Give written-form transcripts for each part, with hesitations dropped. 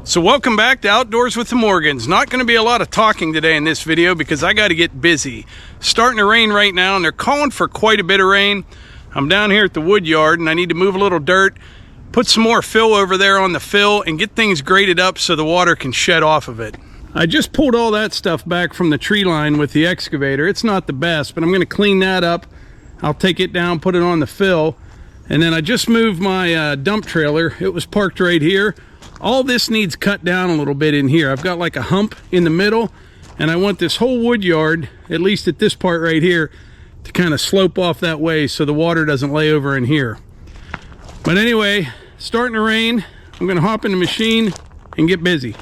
So welcome back to Outdoors with the Morgans. Not going to be a lot of talking today in this video because I got to get busy. Starting to rain right now, and they're calling for quite a bit of rain. I'm down here at the wood yard and I need to move a little dirt, put some more fill over there on the fill, and get things graded up so the water can shed off of it. I just pulled all that stuff back from the tree line with the excavator. It's not the best, but I'm going to clean that up. I'll take it down, put it on the fill, and then I just moved my dump trailer. It was parked right here. All this needs cut down a little bit in here. I've got like a hump in the middle, and I want this whole wood yard, at least at this part right here, to kind of slope off that way so the water doesn't lay over in here. But anyway, starting to rain. I'm going to hop in the machine and get busy.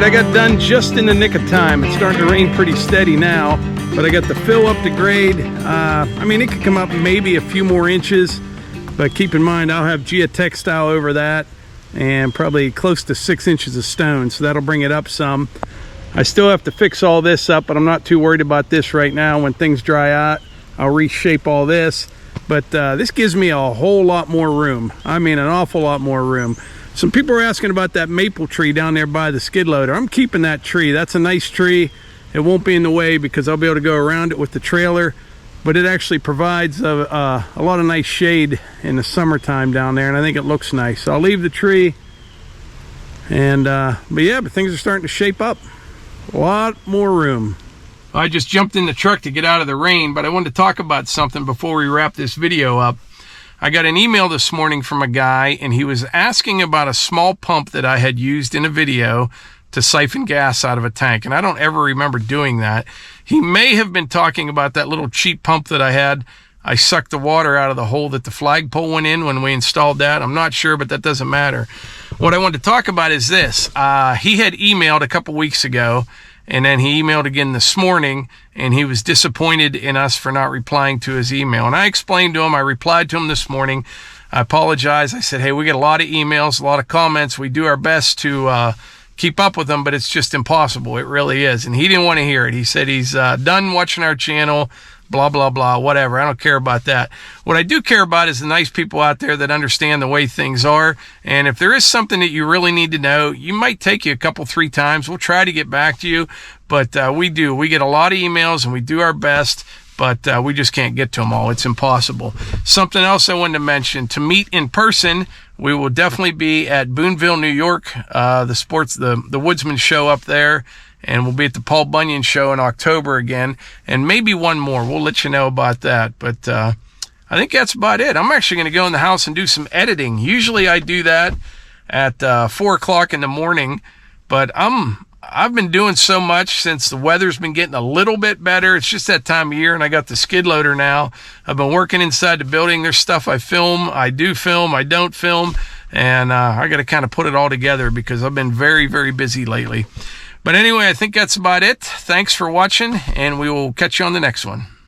I got done just in the nick of time. It's starting to rain pretty steady now, but I got the fill up to grade. I mean, it could come up maybe a few more inches, but keep in mind I'll have geotextile over that and probably close to 6 inches of stone, so that'll bring it up some. I still have to fix all this up, but I'm not too worried about this right now. When things dry out, I'll reshape all this, but this gives me a whole lot more room. I mean, an awful lot more room. Some people are asking about that maple tree down there by the skid loader. I'm keeping that tree. That's a nice tree. It won't be in the way because I'll be able to go around it with the trailer, but it actually provides a lot of nice shade in the summertime down there, and I think it looks nice. So I'll leave the tree, and but yeah, but things are starting to shape up. A lot more room. I just jumped in the truck to get out of the rain, but I wanted to talk about something before we wrap this video up. I got an email this morning from a guy, and he was asking about a small pump that I had used in a video to siphon gas out of a tank, and I don't ever remember doing that. He may have been talking about that little cheap pump that I had. I sucked the water out of the hole that the flagpole went in when we installed that. I'm not sure, but that doesn't matter. What I wanted to talk about is this. He had emailed a couple weeks ago, and then he emailed again this morning, and he was disappointed in us for not replying to his email. And I explained to him, I replied to him this morning. I apologize. I said, hey, we get a lot of emails, a lot of comments. We do our best to keep up with them, but it's just impossible. It really is. And he didn't want to hear it. He said he's done watching our channel, blah, blah, blah, whatever. I don't care about that. What I do care about is the nice people out there that understand the way things are. And if there is something that you really need to know, you might take you a couple, 3 times. We'll try to get back to you. But we get a lot of emails, and we do our best, but we just can't get to them all. It's impossible. Something else I wanted to mention, to meet in person, we will definitely be at Boonville, New York, the Woodsman show up there. And we'll be at the Paul Bunyan show in October again, and maybe one more. We'll let you know about that. But I think that's about it. I'm actually going to go in the house and do some editing. Usually I do that at 4 o'clock in the morning, but I've been doing so much since the weather's been getting a little bit better. It's just that time of year, and I got the skid loader now. I've been working inside the building. There's stuff I film, I do film, I don't film, and I got to kind of put it all together because I've been very, very busy lately. But anyway, I think that's about it. Thanks for watching, and we will catch you on the next one.